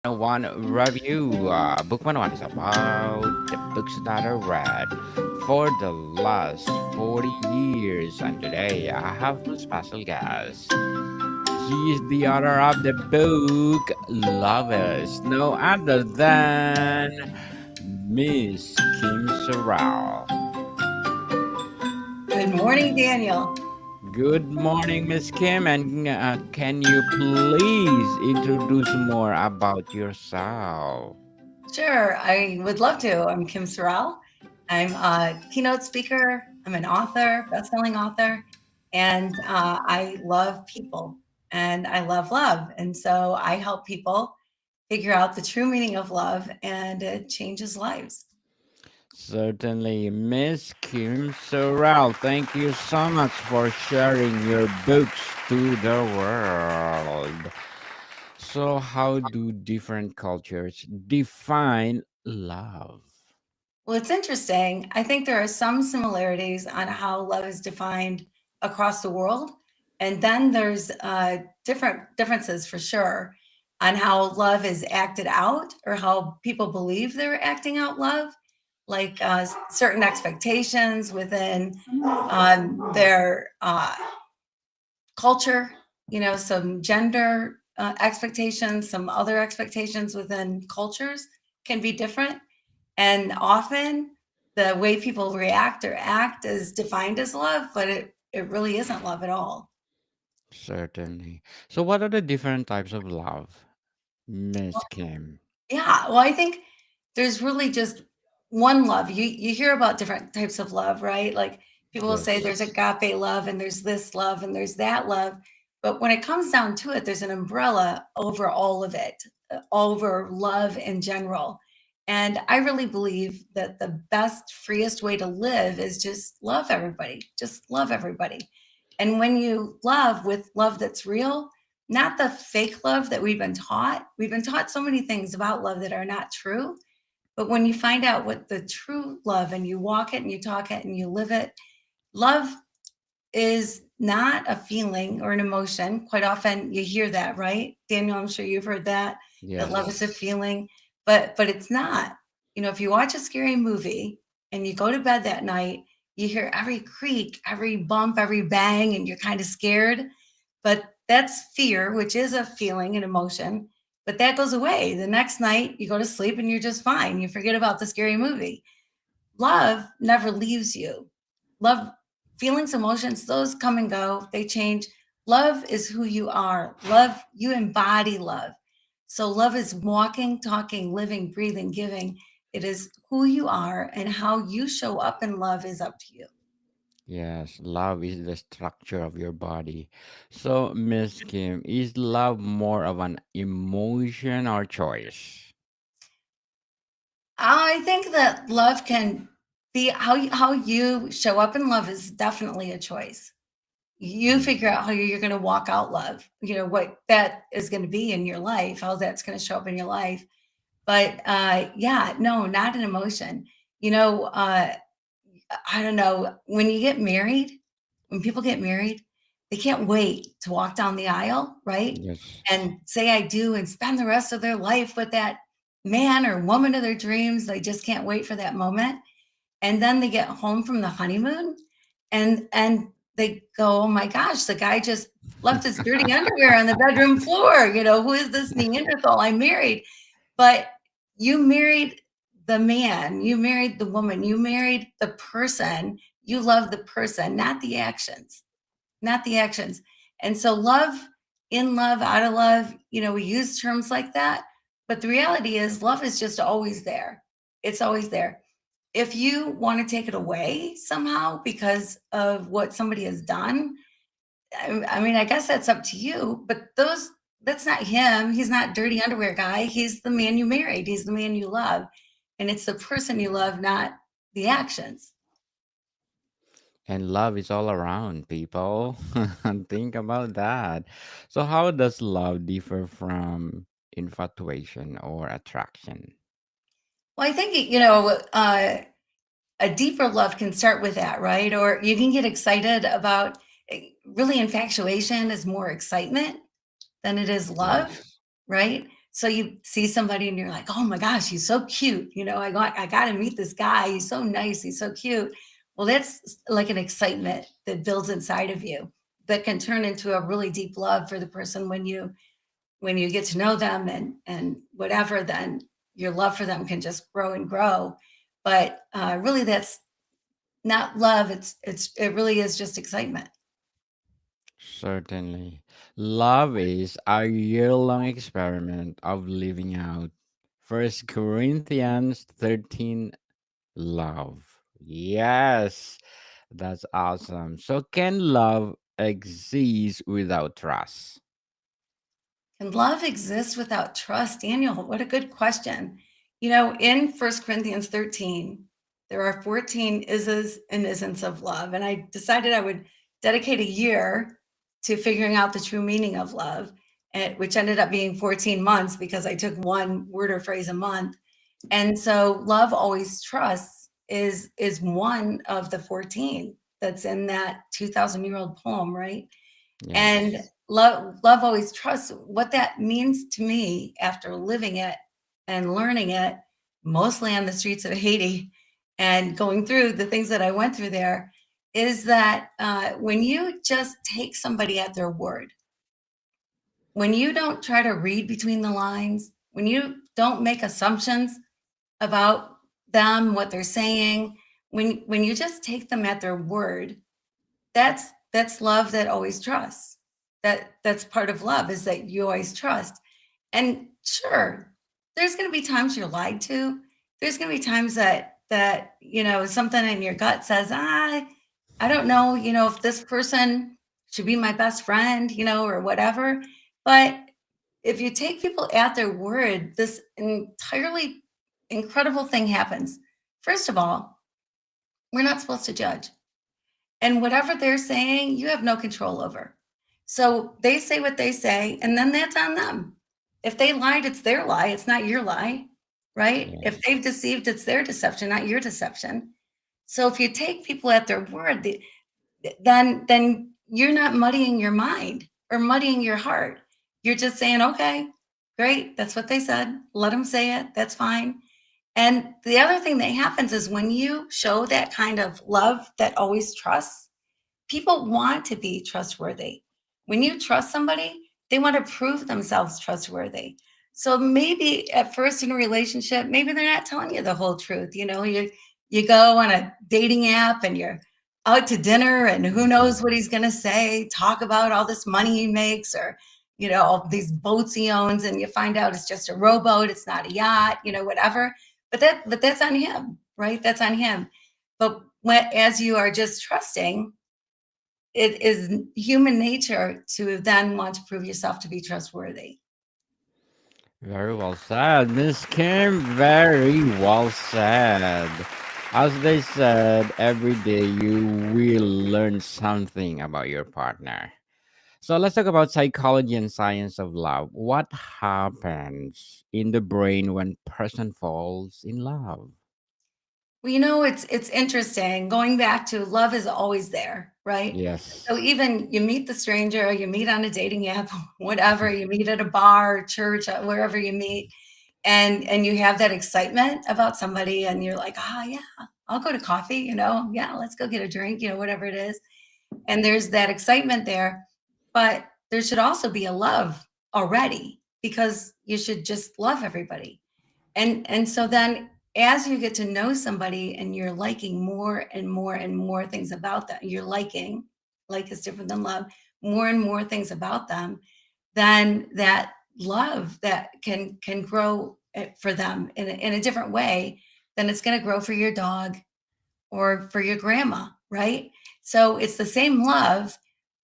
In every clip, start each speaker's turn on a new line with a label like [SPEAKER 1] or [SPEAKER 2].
[SPEAKER 1] 101 review. Book 101 is about the books that I read for the last 40 years. And today I have a special guest. She is the author of the book Lovers, no other than Miss Kim Sorrelle.
[SPEAKER 2] Good morning, Daniel.
[SPEAKER 1] Good morning, Miss Kim, and can you please introduce more about yourself?
[SPEAKER 2] Sure, I would love to. I'm Kim Sorrelle. I'm a keynote speaker. I'm an author, best-selling author, and I love people and I love love. And so I help people figure out the true meaning of love, and it changes lives.
[SPEAKER 1] Certainly, Miss Kim Sorrell, thank you so much for sharing your books to the world. So, how do different cultures define love?
[SPEAKER 2] Well, it's interesting. I think there are some similarities on how love is defined across the world, and then there's different differences for sure on how love is acted out or how people believe they're acting out love, like certain expectations within their culture. Some gender expectations, some other expectations within cultures can be different, and often the way people react or act is defined as love, but it really isn't love at all.
[SPEAKER 1] Certainly. So, what are the different types of love, Miss Kim?
[SPEAKER 2] Yeah, well, I think there's really just one love. You hear about different types of love, right? Like people will say there's
[SPEAKER 1] Yes.
[SPEAKER 2] agape love and there's this love and there's that love. But when it comes down to it, there's an umbrella over all of it, over love in general. And I really believe that the best, freest way to live is just love everybody. Just love everybody. And when you love with love that's real, not the fake love that we've been taught so many things about love that are not true. But when you find out what the true love and you walk it and you talk it and you live it, love is not a feeling or an emotion. Quite often you hear that, right? Daniel, I'm sure you've heard that love is a
[SPEAKER 1] Yes.
[SPEAKER 2] feeling, but it's not. If you watch a scary movie and you go to bed that night, you hear every creak, every bump, every bang, and you're kind of scared. But that's fear, which is a feeling and emotion. But that goes away. The next night you go to sleep and you're just fine. You forget about the scary movie. Love never leaves you. Love, feelings, emotions, those come and go, they change. Love is who you are. Love, you embody love. So love is walking, talking, living, breathing, giving. It is who you are, and how you show up in love is up to you.
[SPEAKER 1] Yes, love is the structure of your body. So, Miss Kim, is love more of an emotion or choice?
[SPEAKER 2] I think that love can be how you show up in love is definitely a choice. You figure
[SPEAKER 1] Mhm.
[SPEAKER 2] out how you're going to walk out love, what that is going to be in your life, how that's going to show up in your life. But yeah, no, not an emotion. You know, uh, I don't know. When you get married, when people get married, they can't wait to walk down the aisle, right?
[SPEAKER 1] Yes.
[SPEAKER 2] And say I do and spend the rest of their life with that man or woman of their dreams. They just can't wait for that moment. And then they get home from the honeymoon and they go, "Oh my gosh, the guy just left his dirty underwear on the bedroom floor. Who is this Neanderthal I married?" But you married the man, you married the woman, you married the person, you love the person, not the actions, not the actions. And so love, in love, out of love, we use terms like that, but the reality is love is just always there. It's always there. If you want to take it away somehow because of what somebody has done, I mean, I guess that's up to you, but that's not him. He's not dirty underwear guy. He's the man you married. He's the man you love. And it's the person you love, not the actions.
[SPEAKER 1] And love is all around, people. Think about that. So, how does love differ from infatuation or attraction?
[SPEAKER 2] Well, I think, a deeper love can start with that, right? Or you can get excited about, really, infatuation is more excitement than it is love,
[SPEAKER 1] Yes.
[SPEAKER 2] right? So you see somebody and you're like, oh my gosh, he's so cute. I got to meet this guy. He's so nice. He's so cute. Well, that's like an excitement that builds inside of you that can turn into a really deep love for the person when you get to know them and whatever, then your love for them can just grow and grow. But really, that's not love. It really is just excitement.
[SPEAKER 1] Certainly. Love is a year-long experiment of living out First Corinthians 13 love. Yes, that's awesome. So can love exist without trust?
[SPEAKER 2] Can love exist without trust? Daniel, what a good question. In First Corinthians 13, there are 14 is's and isn't of love. And I decided I would dedicate a year to figuring out the true meaning of love, which ended up being 14 months because I took one word or phrase a month. And so love always trusts is one of the 14 that's in that 2,000-year-old poem, right? And
[SPEAKER 1] Yes.
[SPEAKER 2] love always trusts. What that means to me after living it and learning it, mostly on the streets of Haiti and going through the things that I went through there, is that when you just take somebody at their word, when you don't try to read between the lines, when you don't make assumptions about them, what they're saying, when you just take them at their word, that's love that always trusts. That's part of love, is that you always trust. And sure, there's going to be times you're lied to. There's going to be times that something in your gut says, I don't know, if this person should be my best friend, or whatever. But if you take people at their word, this entirely incredible thing happens. First of all, we're not supposed to judge. And whatever they're saying, you have no control over. So they say what they say, and then that's on them. If they lied, it's their lie. It's not your lie, right? If
[SPEAKER 1] Yes.
[SPEAKER 2] they've deceived, it's their deception, not your deception. So if you take people at their word, then you're not muddying your mind or muddying your heart. You're just saying, okay, great. That's what they said. Let them say it. That's fine. And the other thing that happens is when you show that kind of love that always trusts, people want to be trustworthy. When you trust somebody, they want to prove themselves trustworthy. So maybe at first in a relationship, maybe they're not telling you the whole truth. You go on a dating app and you're out to dinner and who knows what
[SPEAKER 1] Mhm.
[SPEAKER 2] he's going to say, talk about all this money he makes or all these boats he owns, and you find out it's just a rowboat, it's not a yacht, whatever. But that's on him, right? That's on him. But as you are just trusting, it is human nature to then want to prove yourself to be trustworthy.
[SPEAKER 1] Very well said, Miss Kim. Very well said. As they said, every day you will learn something about your partner. So let's talk about psychology and science of love. What happens in the brain when person falls in love?
[SPEAKER 2] Well, it's interesting. Going back to love is always there, right? So
[SPEAKER 1] Yes.
[SPEAKER 2] even you meet the stranger, you meet on a dating app, whatever, you meet at a bar, church, wherever you meet, and you have that excitement about somebody, and you're like, yeah, I'll go to coffee, yeah, let's go get a drink, whatever it is. And there's that excitement there, but there should also be a love already because you should just love everybody. And so then as you get to know somebody and you're liking more and more and more things about them, you're liking, like is different than love, more and more things about them, then that love that can grow for them in a different way than it's going to grow for your dog or for your grandma, right? So it's the same love,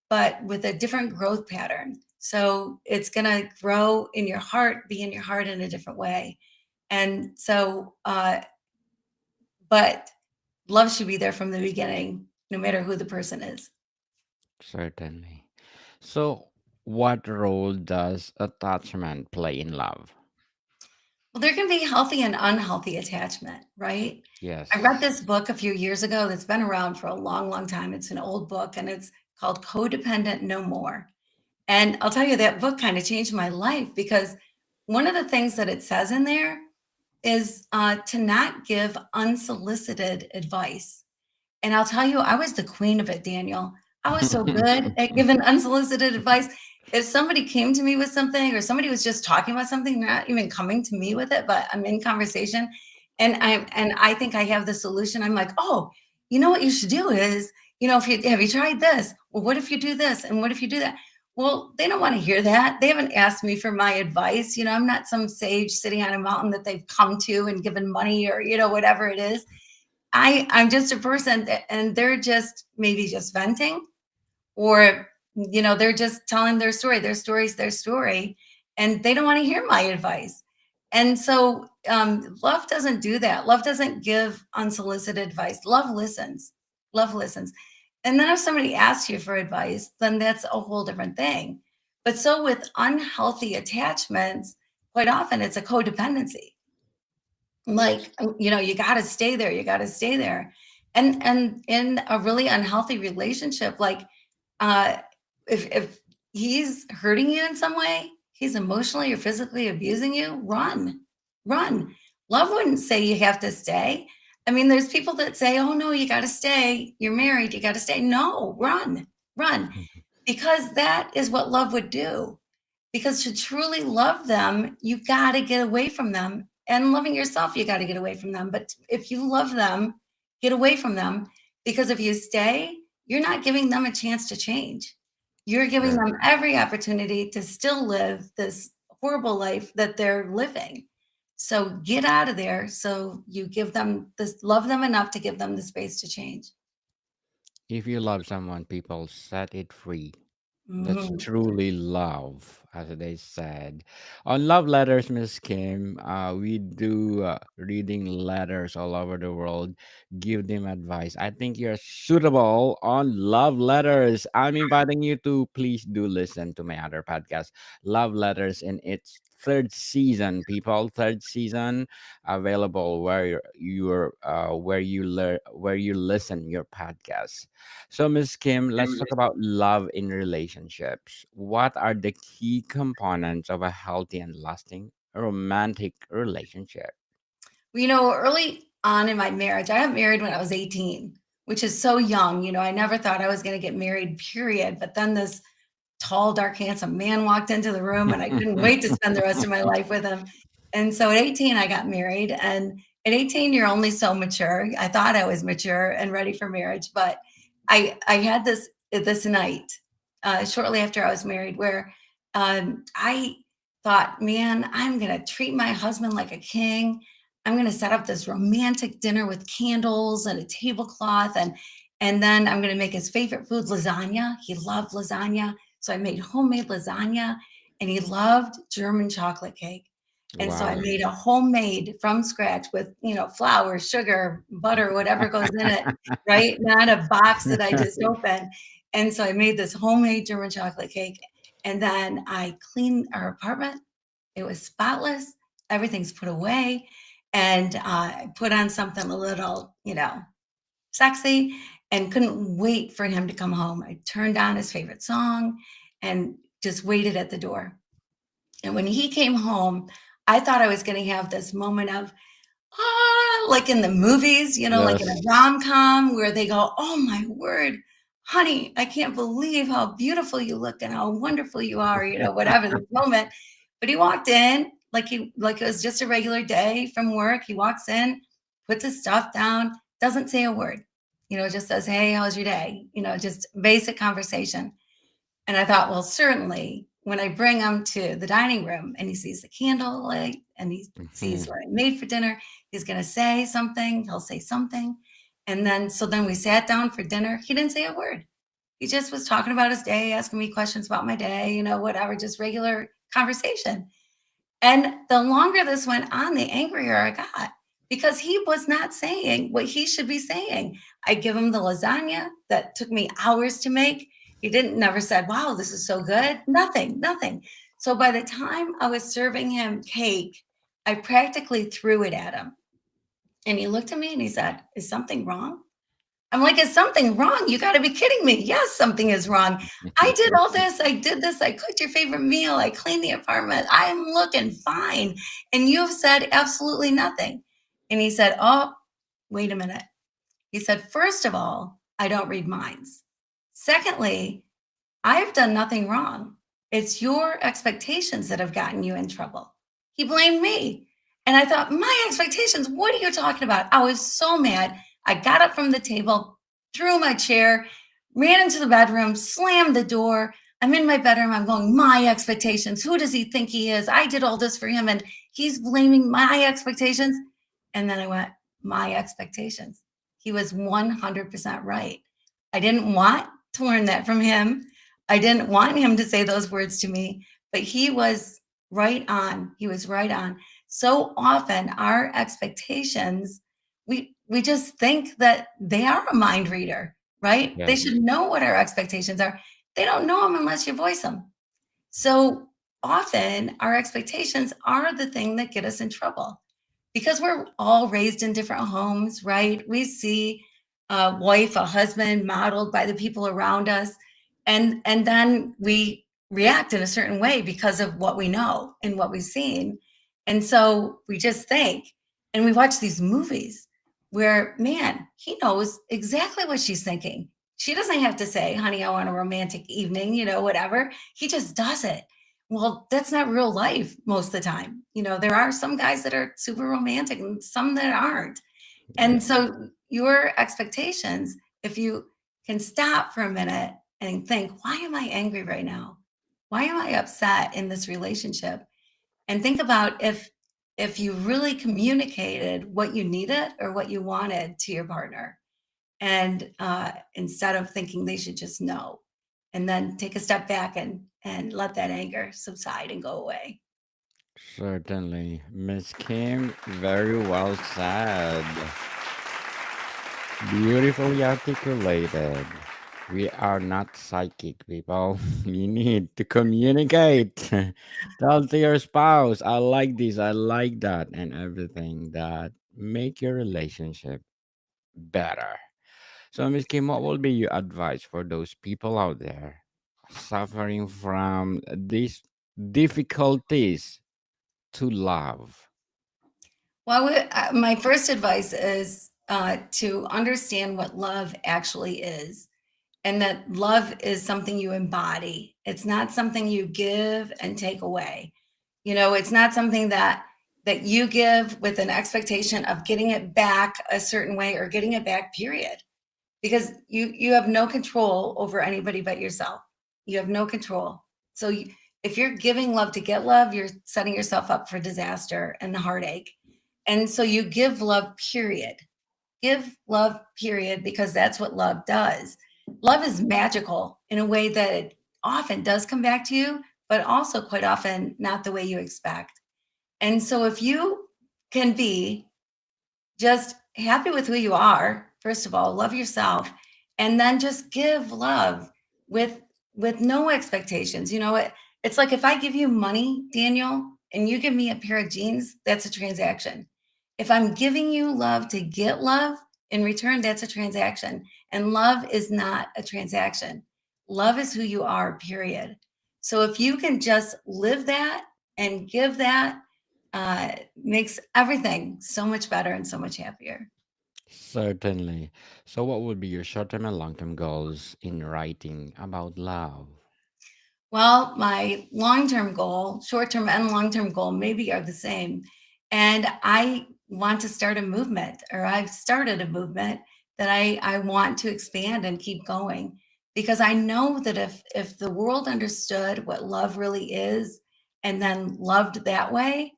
[SPEAKER 2] but with a different growth pattern. So it's going to grow in your heart, be in your heart in a different way. And so, but love should be there from the beginning, no matter who the person is.
[SPEAKER 1] Certainly. So, what role does attachment play in love?
[SPEAKER 2] Well, there can be healthy and unhealthy attachment, right? I read
[SPEAKER 1] Yes.
[SPEAKER 2] this book a few years ago that's been around for a long, long time. It's an old book and it's called Codependent No More. And I'll tell you, that book kind of changed my life because one of the things that it says in there is to not give unsolicited advice. And I'll tell you, I was the queen of it, Daniel. I was so good at giving unsolicited advice. If somebody came to me with something or somebody was just talking about something, not even coming to me with it, but I'm in conversation and I think I have the solution. I'm like, oh, you know what you should do is, if you have you tried this? Well, what if you do this? And what if you do that? Well, they don't want to hear that. They haven't asked me for my advice. I'm not some sage sitting on a mountain that they've come to and given money or, whatever it is. I'm just a person and they're just maybe just venting or they're just telling their story. Their story's their story and they don't want to hear my advice. And so love doesn't do that. Love doesn't give unsolicited advice. Love listens. And then if somebody asks you for advice, then that's a whole different thing. But so with unhealthy attachments, quite often it's a codependency. Like, you got to stay there, you got to stay there. And in a really unhealthy relationship, like, uh if he's hurting you in some way, he's emotionally or physically abusing you, run. Love wouldn't say you have to stay. I mean, there's people that say, oh no, you got to stay, you're married, you got to stay. No, run, because that is what love would do. Because to truly love them, you got to get away from them. And loving yourself, you got to get away from them. But if you love them, get away from them. Because if you stay, you're not giving them a chance to change. You're giving
[SPEAKER 1] True.
[SPEAKER 2] them every opportunity to still live this horrible life that they're living. So get out of there. So you give them this, love them enough to give them the space to change.
[SPEAKER 1] If you love someone, people, set it free. That's
[SPEAKER 2] Mhm.
[SPEAKER 1] truly love, as they said. On love letters, Miss Kim, we do reading letters all over the world. Give them advice. I think you're suitable on love letters. I'm inviting you to please do listen to my other podcast, Love Letters, in its third season. People, third season available where you listen your podcast. So, Miss Kim, let's talk about love in relationships. What are the key components of a healthy and lasting romantic relationship?
[SPEAKER 2] Early on in my marriage, I got married when I was 18, which is so young. I never thought I was going to get married, period. But then this tall, dark, handsome man walked into the room and I couldn't wait to spend the rest of my life with him. And so at 18, I got married. And at 18, you're only so mature. I thought I was mature and ready for marriage, but I had this night shortly after I was married where I thought, man, I'm gonna treat my husband like a king. I'm gonna set up this romantic dinner with candles and a tablecloth, and then I'm gonna make his favorite food, lasagna. He loved lasagna. So I made homemade lasagna and he loved German chocolate cake. And so I
[SPEAKER 1] Wow.
[SPEAKER 2] made a homemade from scratch with, flour, sugar, butter, whatever goes in it, right? Not a box that I just opened. And so I made this homemade German chocolate cake. And then I cleaned our apartment. It was spotless. Everything's put away. And I put on something a little, sexy and couldn't wait for him to come home. I turned on his favorite song and just waited at the door. And when he came home, I thought I was going to have this moment of, like in the movies, like in a
[SPEAKER 1] Yes.
[SPEAKER 2] rom com where they go, oh my word, honey, I can't believe how beautiful you look and how wonderful you are, whatever the moment. But he walked in like it was just a regular day from work. He walks in, puts his stuff down, doesn't say a word, just says, hey, how's your day? Just basic conversation. And I thought, well, certainly when I bring him to the dining room and he sees the candlelight and he sees
[SPEAKER 1] Mhm.
[SPEAKER 2] what I made for dinner, he's going to say something. He'll say something. And then we sat down for dinner. He didn't say a word. He just was talking about his day, asking me questions about my day, whatever, just regular conversation. And the longer this went on, the angrier I got because he was not saying what he should be saying. I give him the lasagna that took me hours to make. He didn't never said, wow, this is so good. Nothing. So by the time I was serving him cake, I practically threw it at him. And he looked at me and he said, is something wrong? I'm like, is something wrong? You got to be kidding me. Yes, something is wrong. I did all this. I did this. I cooked your favorite meal. I cleaned the apartment. I'm looking fine. And you've said absolutely nothing. And he said, oh, wait a minute. He said, first of all, I don't read minds. Secondly, I've done nothing wrong. It's your expectations that have gotten you in trouble. He blamed me. And I thought, my expectations? What are you talking about? I was so mad. I got up from the table, threw my chair, ran into the bedroom, slammed the door. I'm in my bedroom. I'm going, my expectations. Who does he think he is? I did all this for him, and he's blaming my expectations. And then I went, my expectations. He was 100% right. I didn't want to learn that from him. I didn't want him to say those words to me, but he was right on. He was right on. So often our expectations, we just think that they are a mind reader, right? They
[SPEAKER 1] Yes,
[SPEAKER 2] should know what our expectations are. They don't know them unless you voice them. So often our expectations are the thing that get us in trouble because we're all raised in different homes, right? We see a wife, a husband modeled by the people around us, and then we react in a certain way because of what we know and what we've seen. And so we just think, and we watch these movies where, man, he knows exactly what she's thinking. She doesn't have to say, honey, I want a romantic evening, whatever. He just does it. Well, that's not real life most of the time. There are some guys that are super romantic and some that aren't. And
[SPEAKER 1] yes.
[SPEAKER 2] so your expectations, if you can stop for a minute and think, why am I angry right now? Why am I upset in this relationship? And think about if you really communicated what you needed or what you wanted to your partner, and instead of thinking they should just know, and then take a step back and let that anger subside and go away.
[SPEAKER 1] Certainly. Miss Kim, very well said. Beautifully articulated. We are not psychic people. You need to communicate. Tell to your spouse, I like this, I like that, and everything that make your relationship better. So, Miss Kim, what will be your advice for those people out there suffering from these difficulties to love?
[SPEAKER 2] Well, my first advice is to understand what love actually is, and that love is something you embody. It's not something you give and take away. It's not something that you give with an expectation of getting it back a certain way or getting it back, period. Because you have no control over anybody but yourself. You have no control. So if you're giving love to get love, you're setting yourself up for disaster and heartache. And so you give love, period. Give love, period, because that's what love does. Love is magical in a way that it often does come back to you, but also quite often not the way you expect. And so if you can be just happy with who you are, first of all, love yourself, and then just give love with no expectations. It's like if I give you money, Daniel, and you give me a pair of jeans, that's a transaction. If I'm giving you love to get love in return, that's a transaction. And love is not a transaction. Love is who you are, period. So if you can just live that and give that, makes everything so much better and so much happier.
[SPEAKER 1] Certainly. So, what would be your short term and long term goals in writing about love?
[SPEAKER 2] Well, my long term goal, short term and long term goal, maybe are the same. And I want to start a movement, or I've started a movement that I want to expand and keep going, because I know that if the world understood what love really is and then loved that way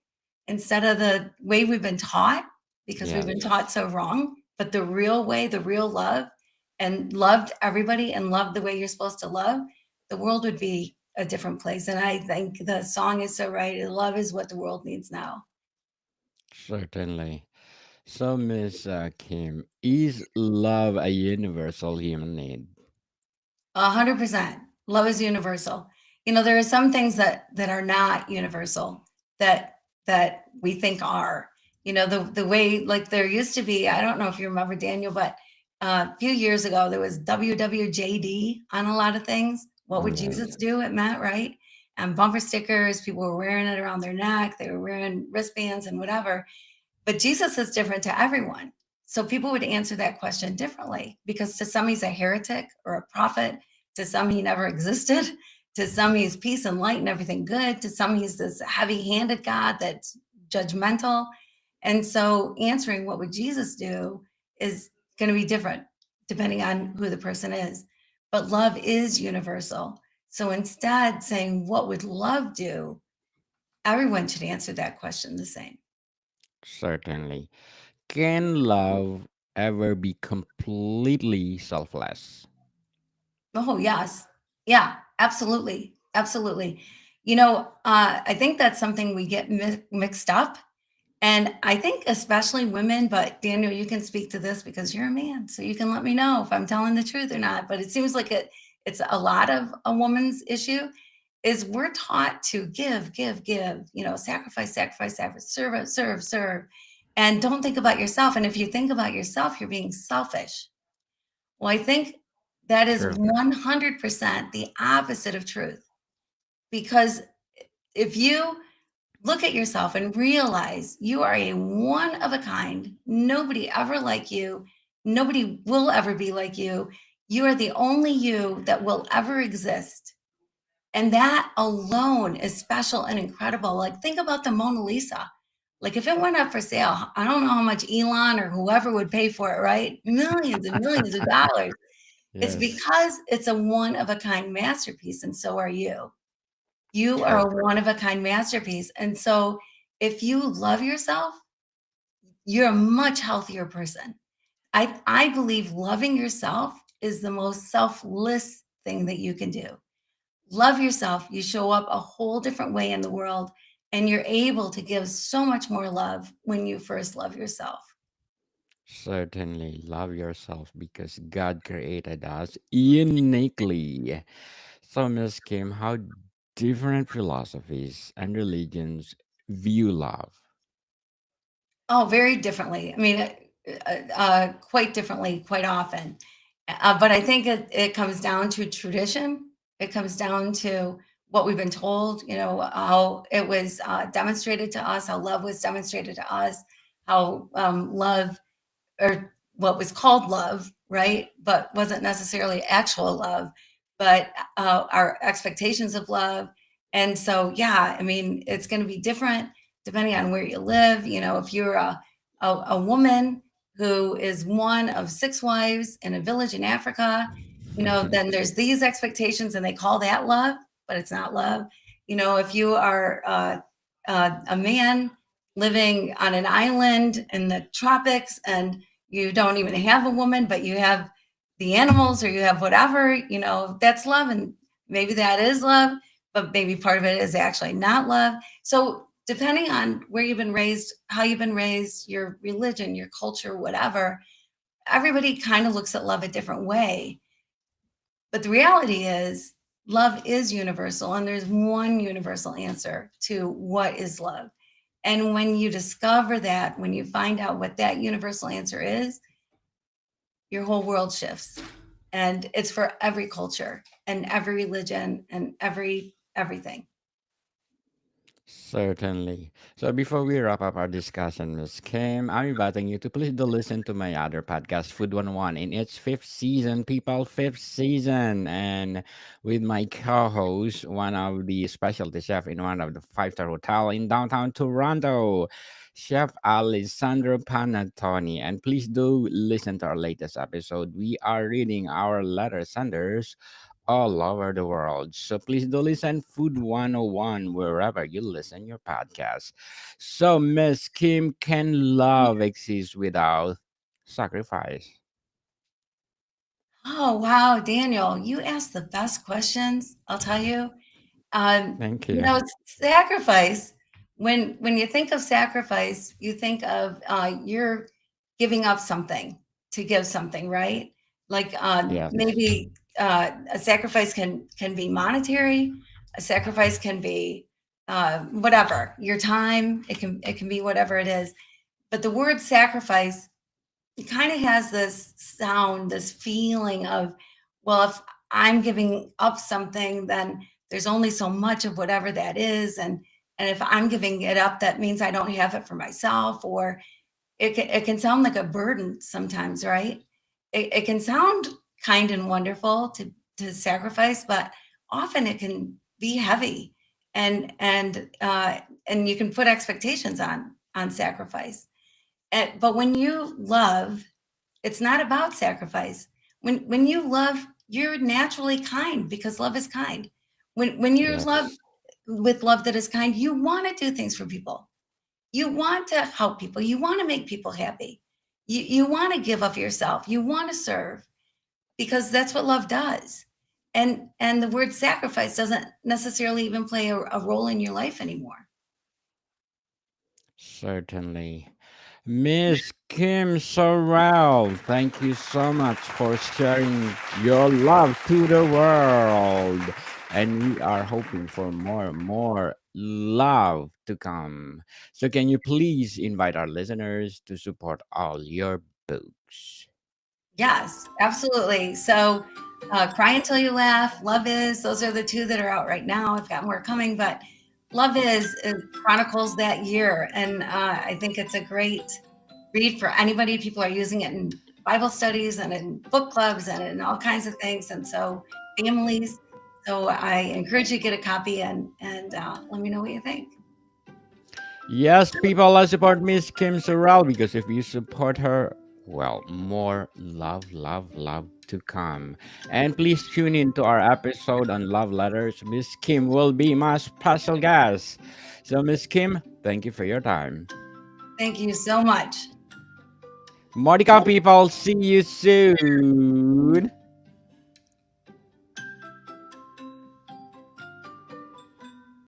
[SPEAKER 2] instead of the way we've been taught, because we've been
[SPEAKER 1] Yes,
[SPEAKER 2] taught so wrong, but the real way, the real love, and loved everybody and loved the way you're supposed to love, the world would be a different place. And I think the song is so right. Love is what the world needs now.
[SPEAKER 1] certainly. So, Miss Kim, is love a universal human need?
[SPEAKER 2] 100%. Love is universal. There are some things that are not universal that we think are. The way, like, there used to be. I don't know if you remember, Daniel, but a few years ago, there was WWJD on a lot of things. What would Jesus
[SPEAKER 1] Yes,
[SPEAKER 2] do? It meant, right? And bumper stickers, people were wearing it around their neck, they were wearing wristbands and whatever. But Jesus is different to everyone. So people would answer that question differently because to some he's a heretic or a prophet, to some he never existed, to some he's peace and light and everything good, to some he's this heavy-handed God that's judgmental. And so answering what would Jesus do is going to be different depending on who the person is. But love is universal. So instead, saying, what would love do? Everyone should answer that question the same.
[SPEAKER 1] certainly. Can love ever be completely selfless?
[SPEAKER 2] Oh, yes. Yeah, absolutely. Absolutely. I think that's something we get mixed up. And I think especially women, but Daniel, you can speak to this because you're a man. So you can let me know if I'm telling the truth or not. But it seems like it's a lot of a woman's issue is we're taught to give, sacrifice, sacrifice, sacrifice, serve, serve, serve. And don't think about yourself. And if you think about yourself, you're being selfish. Well, I think that is
[SPEAKER 1] True.
[SPEAKER 2] 100% the opposite of truth. Because if you look at yourself and realize you are a one of a kind, nobody ever like you, nobody will ever be like you are the only you that will ever exist. And that alone is special and incredible. Like, think about the Mona Lisa. Like, if it went up for sale, I don't know how much Elon or whoever would pay for it, right? Millions and millions of dollars. It's
[SPEAKER 1] Yes,
[SPEAKER 2] because it's a one of a kind masterpiece, and so are you. You are
[SPEAKER 1] true.
[SPEAKER 2] a one of a kind masterpiece. And so if you love yourself, you're a much healthier person. I believe loving yourself is the most selfless thing that you can do. Love yourself, you show up a whole different way in the world, and you're able to give so much more love when you first love yourself.
[SPEAKER 1] Certainly love yourself because God created us uniquely. So, Miss Kim, how different philosophies and religions view love?
[SPEAKER 2] Oh, very differently. I mean, quite differently, quite often. But I think it comes down to tradition. It comes down to what we've been told, how it was demonstrated to us, how love was demonstrated to us, how love or what was called love, right? But wasn't necessarily actual love, but our expectations of love. And so, yeah, I mean, it's going to be different depending on where you live. If you're a woman who is one of six wives in a village in Africa, then there's these expectations and they call that love, but it's not love. If you are a man living on an island in the tropics and you don't even have a woman, but you have the animals or you have whatever, that's love. And maybe that is love, but maybe part of it is actually not love. So, depending on where you've been raised, how you've been raised, your religion, your culture, whatever, everybody kind of looks at love a different way. But the reality is, love is universal, and there's one universal answer to what is love. And when you discover that, when you find out what that universal answer is, your whole world shifts. And it's for every culture and every religion and everything.
[SPEAKER 1] Certainly. So before we wrap up our discussion, Miss Kim, I'm inviting you to please do listen to my other podcast, Food 101, in its fifth season, people, fifth season, and with my co-host, one of the specialty chef in one of the five-star hotel in downtown Toronto, Chef Alessandro Panatoni. And please do listen to our latest episode. We are reading our letter senders all over the world. So please do listen Food 101 wherever you listen your podcast. So Miss Kim, can love exist without sacrifice?
[SPEAKER 2] Oh, wow, Daniel, you ask the best questions, I'll tell you.
[SPEAKER 1] Thank you.
[SPEAKER 2] Sacrifice. When you think of sacrifice, you think of you're giving up something to give something, right? Like
[SPEAKER 1] Yes.
[SPEAKER 2] maybe a sacrifice can be monetary. A sacrifice can be whatever your time. It can be whatever it is. But the word sacrifice it kind of has this sound, this feeling of, well, if I'm giving up something, then there's only so much of whatever that is. And if I'm giving it up, that means I don't have it for myself, or it can sound like a burden sometimes, right? It can sound kind and wonderful to sacrifice, but often it can be heavy, and you can put expectations on sacrifice. But when you love, it's not about sacrifice. When you love, you're naturally kind because love is kind. When you're love
[SPEAKER 1] Yes.
[SPEAKER 2] with love that is kind, you want to do things for people. You want to help people. You want to make people happy. You want to give of yourself. You want to serve because that's what love does. And the word sacrifice doesn't necessarily even play a role in your life anymore.
[SPEAKER 1] Certainly. Miss Kim Sorrelle, thank you so much for sharing your love to the world. And we are hoping for more love to come. So, can you please invite our listeners to support all your books?
[SPEAKER 2] Yes, absolutely. So, Cry Until You Laugh, Love Is, those are the two that are out right now. I've got more coming, but Love Is chronicles that year. And I think it's a great read for anybody. People are using it in Bible studies and in book clubs and in all kinds of things. And so, families. So, I encourage you to get a copy and let me know what you think.
[SPEAKER 1] Yes, people, let's support Miss Kim Sorrelle because if you support her, well, more love to come. And please tune in to our episode on love letters. Miss Kim will be my special guest. So, Miss Kim, thank you for your time.
[SPEAKER 2] Thank you so much.
[SPEAKER 1] More to come, people. See you soon.